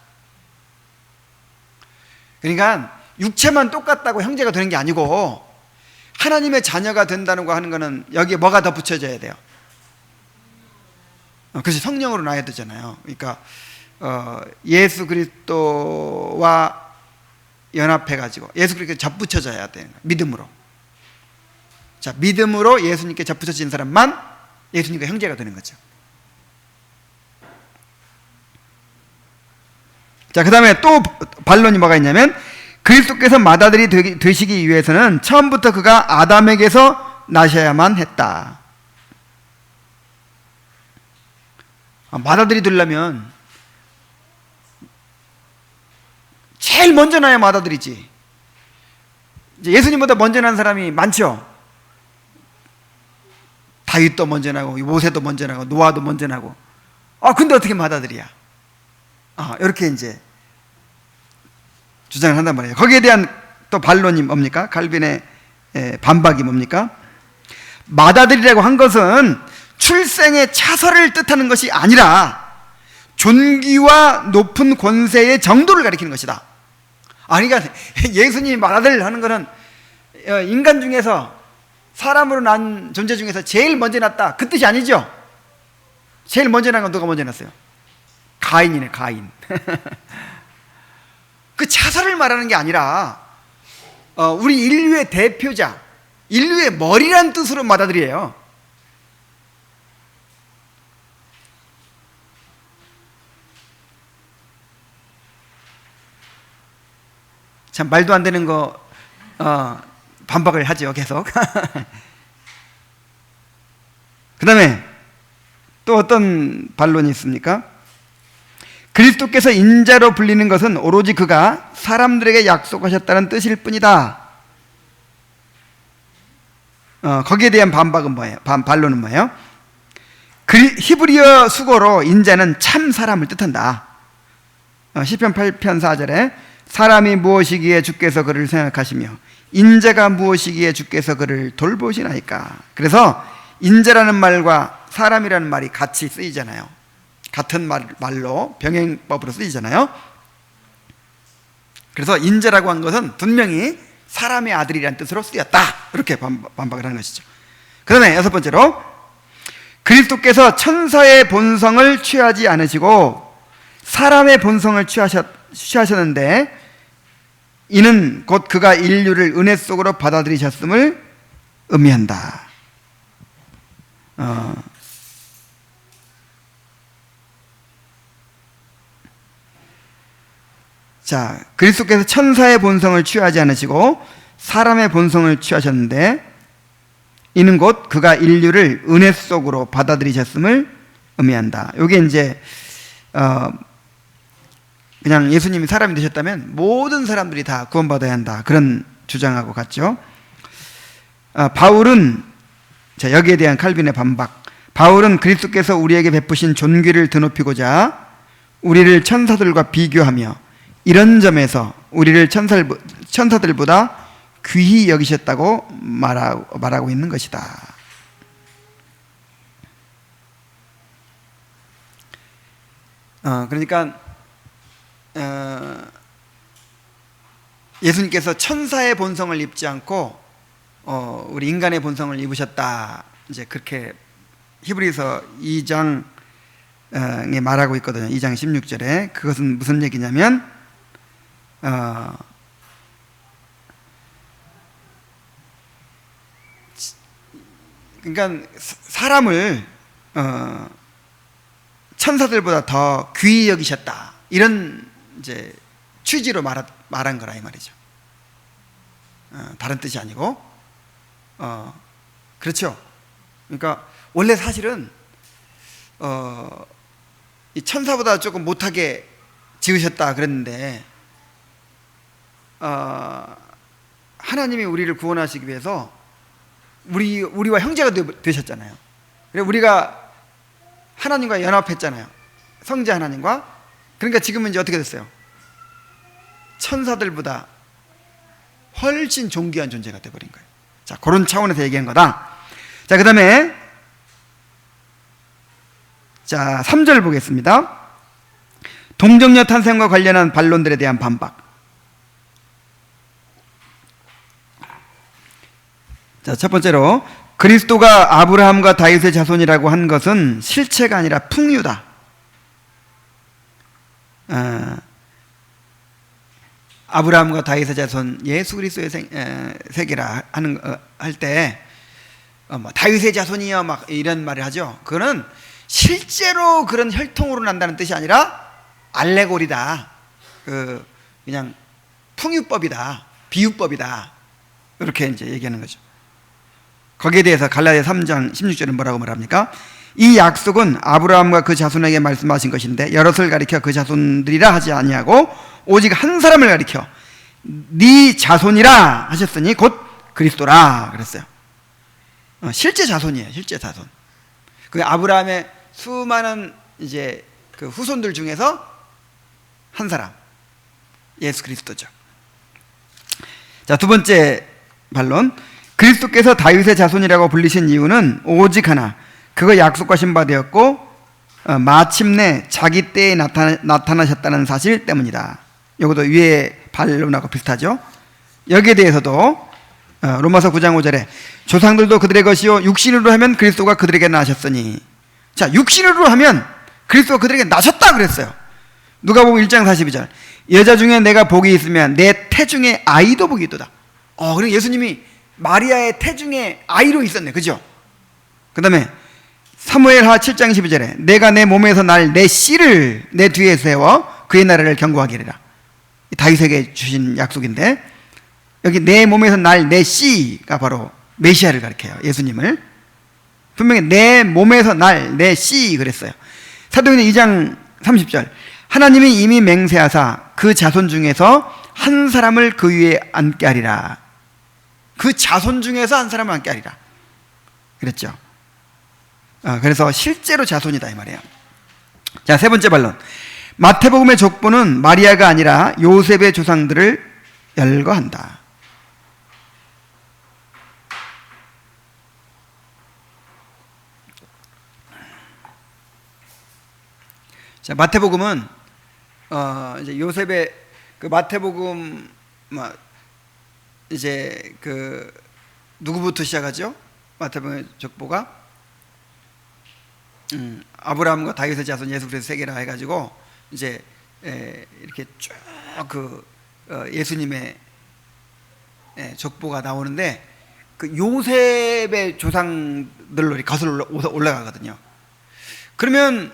그러니까 육체만 똑같다고 형제가 되는 게 아니고 하나님의 자녀가 된다는 거 하는 거는 여기에 뭐가 더 붙여져야 돼요? 그래서 성령으로 나야 되잖아요. 그러니까 예수 그리스도와 연합해가지고 예수 그리스도에 접붙여져야 돼요. 믿음으로. 자, 믿음으로 예수님께 접붙여진 사람만 예수님과 형제가 되는 거죠. 자, 그 다음에 또 반론이 뭐가 있냐면, 그리스도께서 맏아들이 되시기 위해서는 처음부터 그가 아담에게서 나셔야만 했다. 맏아들이 되려면 제일 먼저 나야 맏아들이지. 이제 예수님보다 먼저 난 사람이 많죠. 다윗도 먼저 나고 모세도 먼저 나고 노아도 먼저 나고. 근데 어떻게 맏아들이야? 이렇게 이제 주장을 한단 말이에요. 거기에 대한 또 반론이 뭡니까? 칼빈의 반박이 뭡니까? 맏아들이라고 한 것은 출생의 차설을 뜻하는 것이 아니라 존귀와 높은 권세의 정도를 가리키는 것이다. 그러니까 예수님이 맏아들 하는 것은 인간 중에서 사람으로 난 존재 중에서 제일 먼저 났다, 그 뜻이 아니죠. 제일 먼저 난 건 누가 먼저 났어요? 가인이네, 가인. 그 차설을 말하는 게 아니라 우리 인류의 대표자, 인류의 머리란 뜻으로 맏아들이에요. 참 말도 안 되는 거 반박을 하죠, 계속. 그 다음에 또 어떤 반론이 있습니까? 그리스도께서 인자로 불리는 것은 오로지 그가 사람들에게 약속하셨다는 뜻일 뿐이다. 거기에 대한 반박은 뭐예요? 반론은 뭐예요? 히브리어 수고로 인자는 참 사람을 뜻한다. 시편 8편 4절에 사람이 무엇이기에 주께서 그를 생각하시며 인자가 무엇이기에 주께서 그를 돌보시나이까. 그래서 인자라는 말과 사람이라는 말이 같이 쓰이잖아요. 같은 말로 병행법으로 쓰이잖아요. 그래서 인자라고 한 것은 분명히 사람의 아들이라는 뜻으로 쓰였다, 이렇게 반박을 하는 것이죠. 그 다음에 여섯 번째로, 그리스도께서 천사의 본성을 취하지 않으시고 사람의 본성을 취하셨는데 이는 곧 그가 인류를 은혜 속으로 받아들이셨음을 의미한다. 자, 그리스도께서 천사의 본성을 취하지 않으시고 사람의 본성을 취하셨는데 이는 곧 그가 인류를 은혜 속으로 받아들이셨음을 의미한다. 이게 이제 그냥 예수님이 사람이 되셨다면 모든 사람들이 다 구원받아야 한다, 그런 주장하고 같죠. 바울은, 자, 여기에 대한 칼빈의 반박. 바울은 그리스도께서 우리에게 베푸신 존귀를 드높이고자 우리를 천사들과 비교하며 이런 점에서 우리를 천사들보다 귀히 여기셨다고 말하고 있는 것이다. 그러니까 예수님께서 천사의 본성을 입지 않고 우리 인간의 본성을 입으셨다. 이제 그렇게 히브리서 2장에 말하고 있거든요. 2장 16절에. 그것은 무슨 얘기냐면 그러니까 사람을 천사들보다 더 귀히 여기셨다. 이런 이제 취지로 말한 거라 이 말이죠. 다른 뜻이 아니고 그렇죠. 그러니까 원래 사실은 이 천사보다 조금 못하게 지으셨다 그랬는데 하나님이 우리를 구원하시기 위해서 우리와 형제가 되셨잖아요. 그래서 우리가 하나님과 연합했잖아요. 성자 하나님과. 그러니까 지금은 이제 어떻게 됐어요? 천사들보다 훨씬 존귀한 존재가 되어버린 거예요. 자, 그런 차원에서 얘기한 거다. 자, 그 다음에 자 3절 보겠습니다. 동정녀 탄생과 관련한 반론들에 대한 반박. 자, 첫 번째로 그리스도가 아브라함과 다윗의 자손이라고 한 것은 실체가 아니라 풍유다. 아브라함과 다윗의 자손 예수 그리스도의 세계라 할 때 다윗의 자손이여 막 이런 말을 하죠. 그거는 실제로 그런 혈통으로 난다는 뜻이 아니라 알레고리다. 그냥 풍유법이다. 비유법이다. 이렇게 이제 얘기하는 거죠. 거기에 대해서 갈라디아 3장 16절은 뭐라고 말합니까? 이 약속은 아브라함과 그 자손에게 말씀하신 것인데 여럿을 가리켜 그 자손들이라 하지 아니하고 오직 한 사람을 가리켜 네 자손이라 하셨으니 곧 그리스도라 그랬어요. 실제 자손이에요. 실제 자손. 그 아브라함의 수많은 이제 그 후손들 중에서 한 사람, 예수 그리스도죠. 자, 두 번째 반론. 그리스도께서 다윗의 자손이라고 불리신 이유는 오직 하나, 그거 약속하신 바 되었고 마침내 자기 때에 나타나셨다는 사실 때문이다. 이것도 위에 반론하고 비슷하죠. 여기에 대해서도 로마서 9장 5절에 조상들도 그들의 것이요 육신으로 하면 그리스도가 그들에게 나셨으니. 자, 육신으로 하면 그리스도가 그들에게 나셨다 그랬어요. 누가복음 1장 42절 여자 중에 내가 복이 있으면 내 태중에 아이도 복이 있도다. 그럼 예수님이 마리아의 태중에 아이로 있었네. 그죠? 그 다음에 사무엘하 7장 12절에 내가 내 몸에서 날 내 씨를 내 뒤에 세워 그의 나라를 경고하기리라. 다윗에게 주신 약속인데 여기 내 몸에서 날 내 씨가 바로 메시아를 가리켜요. 예수님을. 분명히 내 몸에서 날 내 씨 그랬어요. 사도행전 2장 30절 하나님이 이미 맹세하사 그 자손 중에서 한 사람을 그 위에 앉게 하리라. 그 자손 중에서 한 사람을 앉게 하리라 그랬죠. 그래서 실제로 자손이다 이 말이에요. 자, 세 번째 반론. 마태복음의 족보는 마리아가 아니라 요셉의 조상들을 열거한다. 자, 마태복음은 이제 요셉의 그 마태복음 이제 그 누구부터 시작하죠? 마태복음의 족보가 아브라함과 다윗의 자손 예수 그리스도 세계라 해가지고 이제 이렇게 쭉 그 예수님의 족보가 나오는데 그 요셉의 조상들로 이렇게 거슬러 올라가거든요. 그러면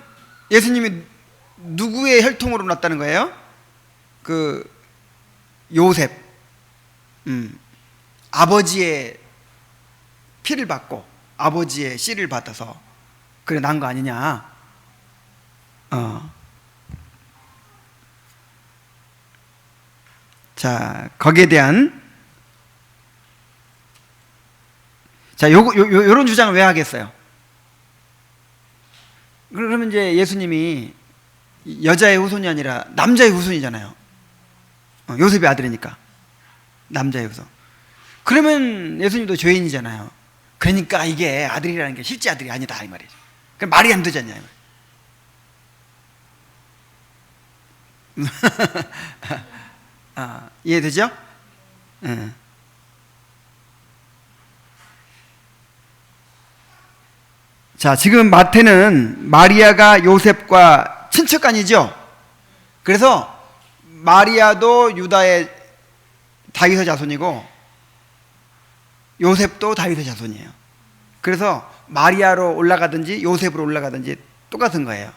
예수님이 누구의 혈통으로 났다는 거예요? 그 요셉, 아버지의 피를 받고 아버지의 씨를 받아서 그래 난 거 아니냐? 자, 거기에 대한 요런 주장을 왜 하겠어요? 그러면 이제 예수님이 여자의 후손이 아니라 남자의 후손이잖아요. 요셉의 아들이니까 남자의 후손. 그러면 예수님도 죄인이잖아요. 그러니까 이게 아들이라는 게 실제 아들이 아니다 이 말이죠. 그럼 말이 안 되지 않냐 이 말. 이해되죠? 예. 자, 지금 마태는 마리아가 요셉과 친척간이죠. 그래서 마리아도 유다의 다윗의 자손이고 요셉도 다윗의 자손이에요. 그래서 마리아로 올라가든지 요셉으로 올라가든지 똑같은 거예요.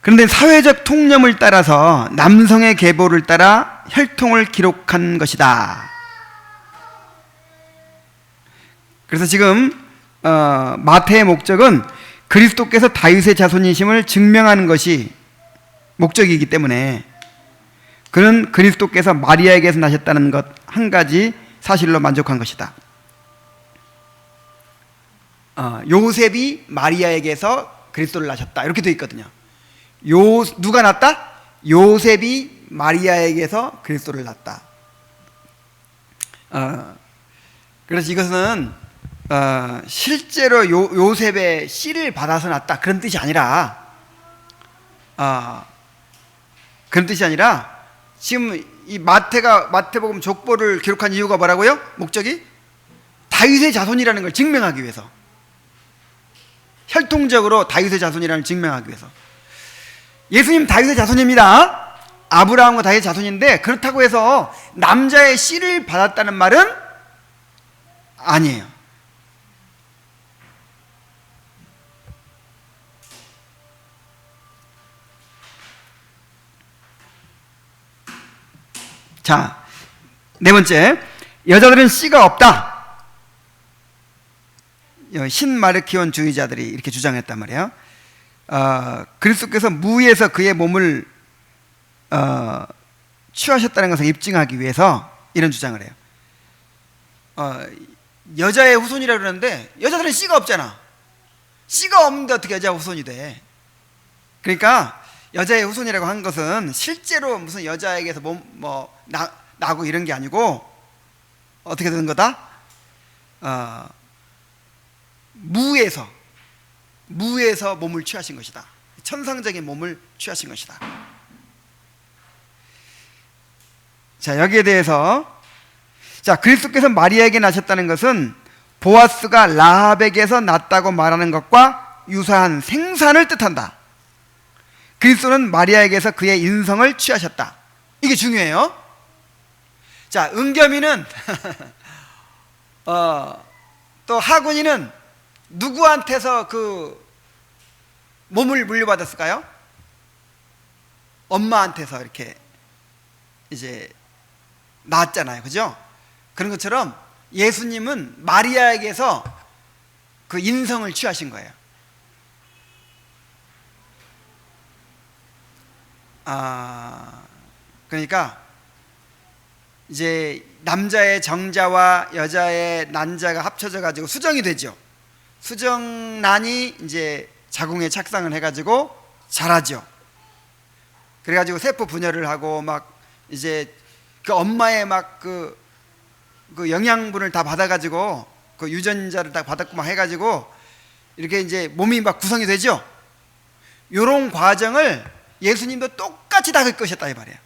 그런데 사회적 통념을 따라서 남성의 계보를 따라 혈통을 기록한 것이다. 그래서 지금 마태의 목적은 그리스도께서 다윗의 자손이심을 증명하는 것이 목적이기 때문에 그는 그리스도께서 마리아에게서 나셨다는 것 한 가지 사실로 만족한 것이다. 요셉이 마리아에게서 그리스도를 낳으셨다 이렇게 되어 있거든요. 누가 낳았다? 요셉이 마리아에게서 그리스도를 낳았다. 그래서 이것은 실제로 요셉의 씨를 받아서 낳았다 그런 뜻이 아니라 지금 이 마태복음 족보를 기록한 이유가 뭐라고요? 목적이 다윗의 자손이라는 걸 증명하기 위해서, 혈통적으로 다윗의 자손이라는 걸 증명하기 위해서. 예수님 다윗의 자손입니다. 아브라함과 다윗의 자손인데 그렇다고 해서 남자의 씨를 받았다는 말은 아니에요. 자, 네 번째, 여자들은 씨가 없다. 신마르키온 주의자들이 이렇게 주장했단 말이에요. 그리스도께서 무에서 그의 몸을 취하셨다는 것을 입증하기 위해서 이런 주장을 해요. 여자의 후손이라고 그러는데 여자들은 씨가 없잖아. 씨가 없는데 어떻게 여자 후손이 돼? 그러니까 여자의 후손이라고 한 것은 실제로 무슨 여자에게서 나고 이런 게 아니고 어떻게 되는 거다? 무에서 몸을 취하신 것이다. 천상적인 몸을 취하신 것이다. 자, 여기에 대해서, 자, 그리스도께서 마리아에게 나셨다는 것은 보아스가 라합에게서 났다고 말하는 것과 유사한 생산을 뜻한다. 그리스도는 마리아에게서 그의 인성을 취하셨다. 이게 중요해요. 자, 은겸이는 또 하군이는 누구한테서 그 몸을 물려받았을까요? 엄마한테서 이렇게 이제 낳았잖아요. 그죠? 그런 것처럼 예수님은 마리아에게서 그 인성을 취하신 거예요. 그러니까 이제 남자의 정자와 여자의 난자가 합쳐져 가지고 수정이 되죠. 수정란이 이제 자궁에 착상을 해가지고 자라죠. 그래가지고 세포 분열을 하고 막 이제 그 엄마의 막 그 영양분을 다 받아가지고 그 유전자를 다 받았고 막 해가지고 이렇게 이제 몸이 막 구성이 되죠. 요런 과정을 예수님도 똑같이 다 겪으셨다 이 말이에요.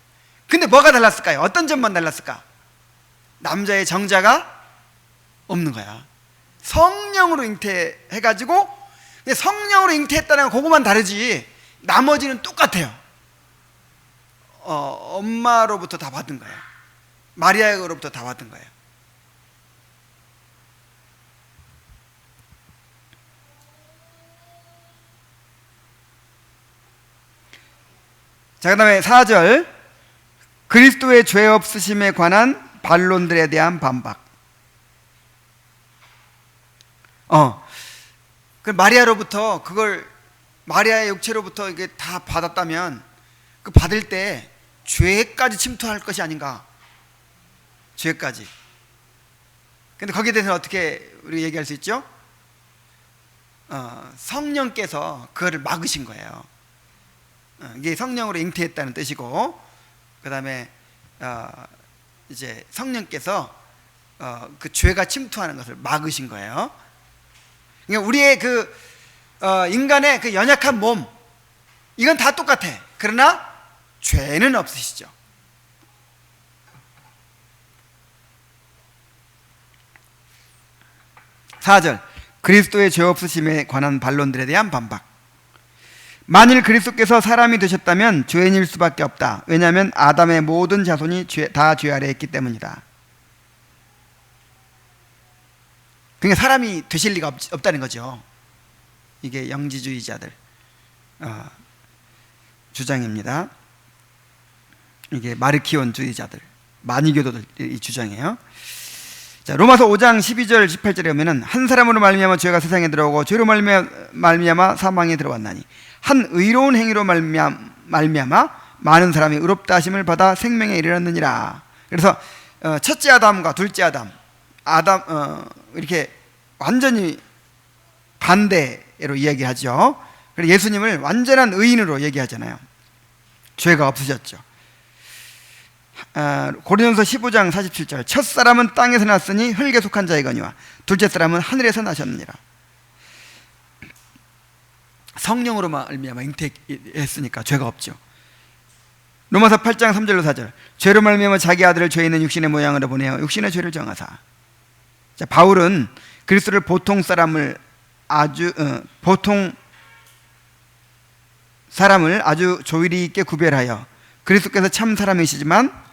근데 뭐가 달랐을까요? 어떤 점만 달랐을까? 남자의 정자가 없는 거야. 성령으로 잉태해가지고, 근데 성령으로 잉태했다는 건 그거만 다르지 나머지는 똑같아요. 엄마로부터 다 받은 거예요. 마리아로부터 다 받은 거예요. 자, 그 다음에 4절, 그리스도의 죄 없으심에 관한 반론들에 대한 반박. 그 마리아로부터 마리아의 육체로부터 이게 다 받았다면 그 받을 때 죄까지 침투할 것이 아닌가? 죄까지. 근데 거기에 대해서는 어떻게 우리 얘기할 수 있죠? 성령께서 그거를 막으신 거예요. 이게 성령으로 잉태했다는 뜻이고, 그 다음에 이제 성령께서 그 죄가 침투하는 것을 막으신 거예요. 그러니까 우리의 그 인간의 그 연약한 몸, 이건 다 똑같아. 그러나 죄는 없으시죠. 4절 그리스도의 죄 없으심에 관한 반론들에 대한 반박. 만일 그리스도께서 사람이 되셨다면 죄인일 수밖에 없다. 왜냐하면 아담의 모든 자손이 다 죄 아래에 있기 때문이다. 그러니까 사람이 되실 리가 없다는 거죠. 이게 영지주의자들 주장입니다. 이게 마르키온주의자들, 마니교도들이 주장이에요. 자, 로마서 5장 12절 18절에 보면은 한 사람으로 말미암아 죄가 세상에 들어오고 죄로 말미암아 사망에 들어왔나니 한 의로운 행위로 말미암아 많은 사람이 의롭다 하심을 받아 생명에 이르렀느니라. 그래서 첫째 아담과 둘째 아담 이렇게 완전히 반대로 이야기하죠. 그리고 예수님을 완전한 의인으로 얘기하잖아요. 죄가 없으셨죠. 고린도서 15장 47절 첫사람은 땅에서 났으니 흙에 속한 자이거니와 둘째 사람은 하늘에서 나셨느니라. 성령으로 말미암아 잉태했으니까 죄가 없죠. 로마서 8장 3절로 4절 죄로 말미암아 자기 아들을 죄 있는 육신의 모양으로 보내어 육신의 죄를 정하사. 자, 바울은 그리스도를 보통 사람을 아주 조일이 있게 구별하여 그리스도께서 참 사람이시지만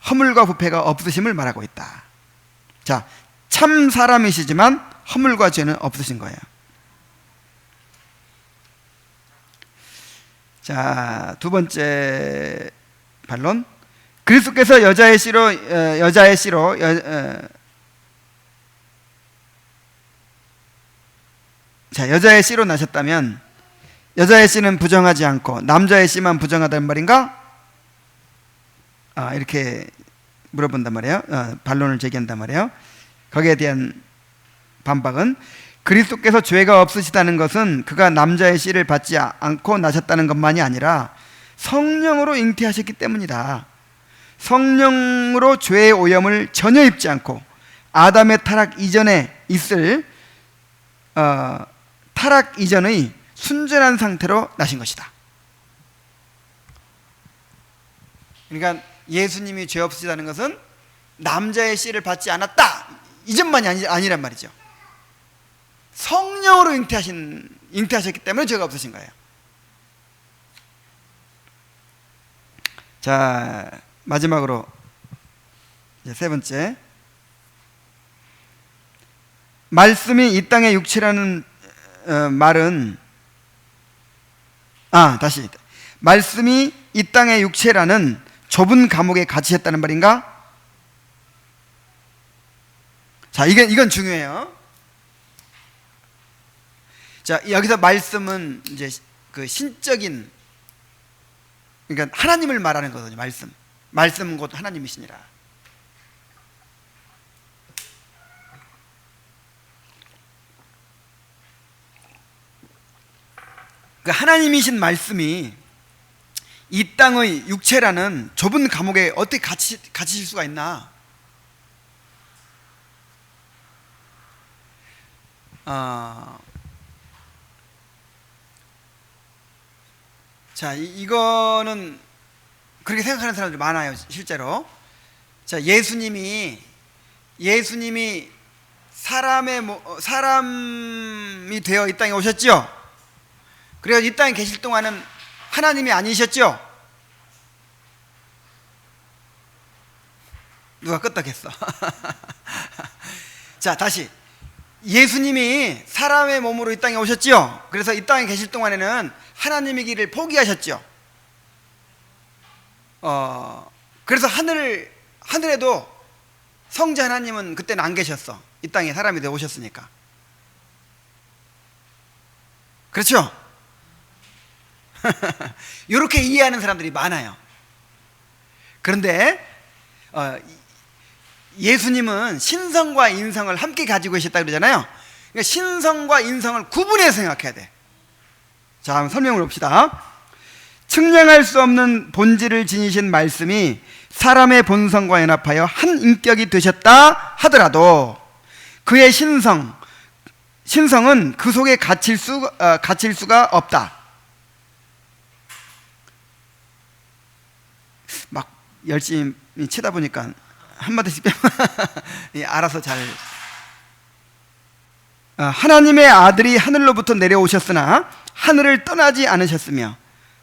허물과 부패가 없으심을 말하고 있다. 자, 참 사람이시지만 허물과 죄는 없으신 거예요. 자, 두 번째 반론. 그리스도께서 여자의 씨로 나셨다면 여자의 씨는 부정하지 않고 남자의 씨만 부정하다는 말인가? 이렇게 물어본단 말이에요. 반론을 제기한단 말이에요. 거기에 대한 반박은 그리스도께서 죄가 없으시다는 것은 그가 남자의 씨를 받지 않고 나셨다는 것만이 아니라 성령으로 잉태하셨기 때문이다. 성령으로 죄의 오염을 전혀 입지 않고 아담의 타락 이전에 있을 타락 이전의 순전한 상태로 나신 것이다. 그러니까 예수님이 죄 없으시다는 것은 남자의 씨를 받지 않았다 이전만이 아니란 말이죠. 성령으로 잉태하셨기 때문에 죄가 없으신 거예요. 자, 마지막으로 이제 세 번째, 말씀이 이 땅의 육체라는 말은 다시 말씀이 이 땅의 육체라는 좁은 감옥에 갇히셨다는 말인가? 자, 이건 중요해요. 자, 여기서 말씀은 이제 그 신적인, 그러니까 하나님을 말하는 거거든요. 말씀은 곧 하나님이시니라. 그 하나님이신 말씀이 이 땅의 육체라는 좁은 감옥에 어떻게 갇히실 수가 있나? 자, 이거는 그렇게 생각하는 사람들이 많아요, 실제로. 자, 예수님이 사람이 되어 이 땅에 오셨죠? 그래서 이 땅에 계실 동안은 하나님이 아니셨죠? 누가 끄떡했어? 자, 다시. 예수님이 사람의 몸으로 이 땅에 오셨죠? 그래서 이 땅에 계실 동안에는 하나님이기를 포기하셨죠? 그래서 하늘에도 성자 하나님은 그때는 안 계셨어. 이 땅에 사람이 되어 오셨으니까. 그렇죠? 이렇게 이해하는 사람들이 많아요. 그런데 예수님은 신성과 인성을 함께 가지고 계셨다 그러잖아요. 그러니까 신성과 인성을 구분해서 생각해야 돼. 자, 한번 설명을 봅시다. 측량할 수 없는 본질을 지니신 말씀이 사람의 본성과 연합하여 한 인격이 되셨다 하더라도 그의 신성은 그 속에 갇힐 수가 없다. 막 열심히 치다 보니까 한마디씩 빼면 예, 알아서 잘. 하나님의 아들이 하늘로부터 내려오셨으나 하늘을 떠나지 않으셨으며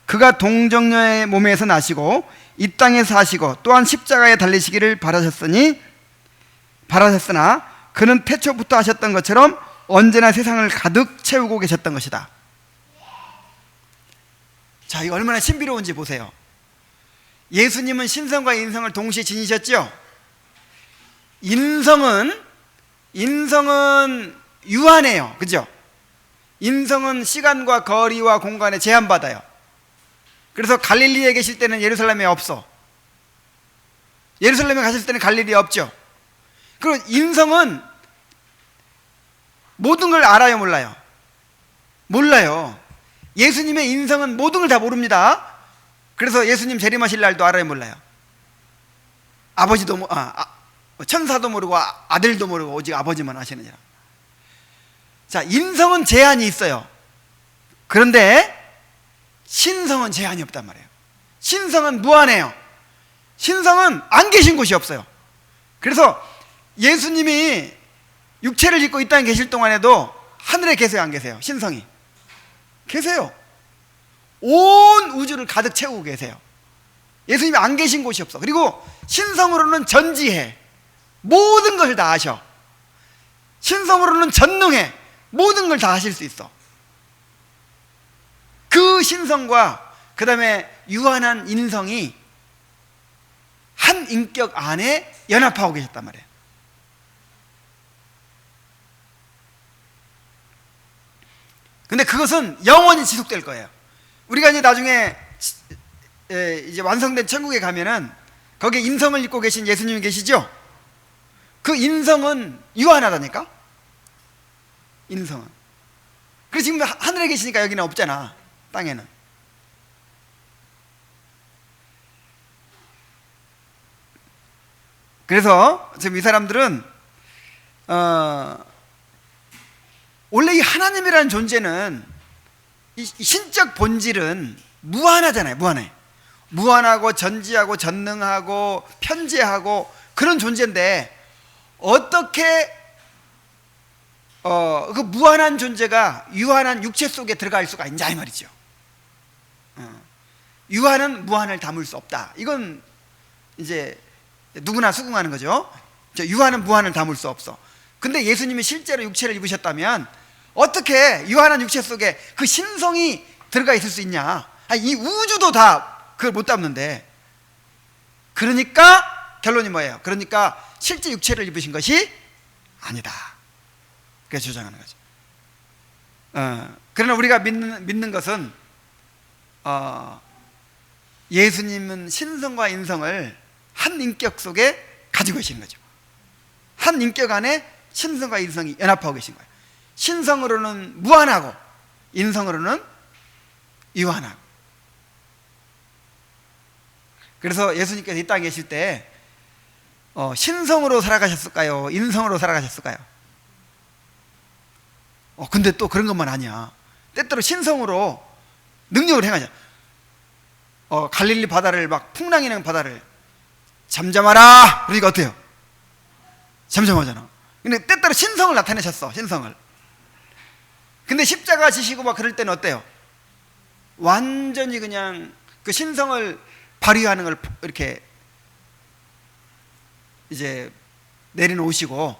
그가 동정녀의 몸에서 나시고 이 땅에 사시고 또한 십자가에 달리시기를 바라셨으나 그는 태초부터 하셨던 것처럼 언제나 세상을 가득 채우고 계셨던 것이다. 자, 이거 얼마나 신비로운지 보세요. 예수님은 신성과 인성을 동시에 지니셨죠? 인성은 유한해요. 그죠? 인성은 시간과 거리와 공간에 제한받아요. 그래서 갈릴리에 계실 때는 예루살렘에 없어. 예루살렘에 가실 때는 갈릴리에 없죠. 그리고 인성은 모든 걸 알아요, 몰라요? 몰라요. 예수님의 인성은 모든 걸 다 모릅니다. 그래서 예수님 재림하실 날도 알아요, 몰라요? 아버지도 천사도 모르고 아들도 모르고 오직 아버지만 아시느니라. 자, 인성은 제한이 있어요. 그런데 신성은 제한이 없단 말이에요. 신성은 무한해요. 신성은 안 계신 곳이 없어요. 그래서 예수님이 육체를 입고 이 땅에 계실 동안에도 하늘에 계세요, 안 계세요? 신성이 계세요. 온 우주를 가득 채우고 계세요. 예수님이 안 계신 곳이 없어. 그리고 신성으로는 전지해. 모든 것을 다 아셔. 신성으로는 전능해. 모든 걸 다 하실 수 있어. 그 신성과 그 다음에 유한한 인성이 한 인격 안에 연합하고 계셨단 말이에요. 근데 그것은 영원히 지속될 거예요. 우리가 이제 나중에 이제 완성된 천국에 가면은 거기에 인성을 입고 계신 예수님이 계시죠? 그 인성은 유한하다니까? 인성은. 그래서 지금 하늘에 계시니까 여기는 없잖아. 땅에는. 그래서 지금 이 사람들은 원래 이 하나님이라는 존재는 이 신적 본질은 무한하잖아요. 무한하고 전지하고 전능하고 편재하고 그런 존재인데 어떻게 그 무한한 존재가 유한한 육체 속에 들어갈 수가 있냐 이 말이죠. 유한은 무한을 담을 수 없다. 이건 이제 누구나 수긍하는 거죠. 유한은 무한을 담을 수 없어. 근데 예수님이 실제로 육체를 입으셨다면 어떻게 유한한 육체 속에 그 신성이 들어가 있을 수 있냐? 이 우주도 다 그걸 못 담는데. 그러니까 결론이 뭐예요? 그러니까 실제 육체를 입으신 것이 아니다. 그래서 주장하는 거죠. 그러나 우리가 믿는 것은 예수님은 신성과 인성을 한 인격 속에 가지고 계시는 거죠. 한 인격 안에 신성과 인성이 연합하고 계신 거예요. 신성으로는 무한하고 인성으로는 유한하고. 그래서 예수님께서 이 땅에 계실 때 신성으로 살아가셨을까요? 인성으로 살아가셨을까요? 근데 또 그런 것만 아니야. 때때로 신성으로 능력을 행하죠. 갈릴리 바다를 막 풍랑이는 바다를 잠잠하라 그러니까 어때요? 잠잠하잖아. 근데 때때로 신성을 나타내셨어. 신성을. 근데 십자가 지시고 막 그럴 때는 어때요? 완전히 그냥 그 신성을 발휘하는 걸 이렇게 이제 내려놓으시고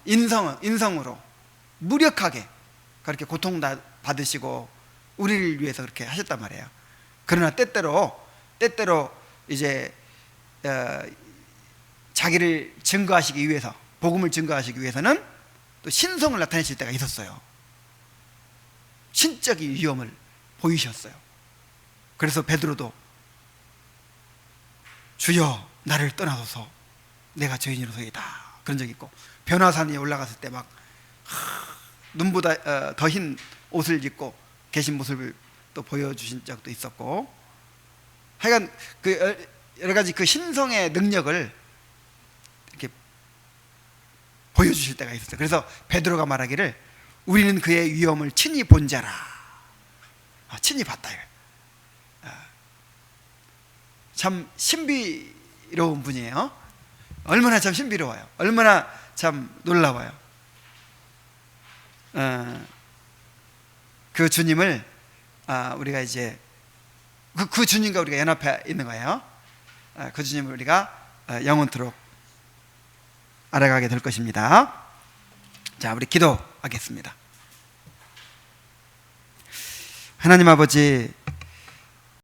인성으로 무력하게 그렇게 고통 받으시고 우리를 위해서 그렇게 하셨단 말이에요. 그러나 때때로 이제 자기를 증거하시기 위해서, 복음을 증거하시기 위해서는 또 신성을 나타내실 때가 있었어요. 신적인 위엄을 보이셨어요. 그래서 베드로도 주여 나를 떠나소서 내가 죄인으로서이다 그런 적이 있고, 변화산 위에 올라갔을 때 막 눈보다 더 흰 옷을 입고 계신 모습을 또 보여주신 적도 있었고, 하여간 그 여러 가지 그 신성의 능력을 이렇게 보여주실 때가 있었어요. 그래서 베드로가 말하기를 우리는 그의 위엄을 친히 본 자라. 친히 봤다. 참 신비로운 분이에요. 얼마나 참 신비로워요. 얼마나 참 놀라워요. 그 주님을 우리가 이제 그 주님과 우리가 연합해 있는 거예요. 그 주님을 우리가 영원토록 알아가게 될 것입니다. 자, 우리 기도하겠습니다. 하나님 아버지,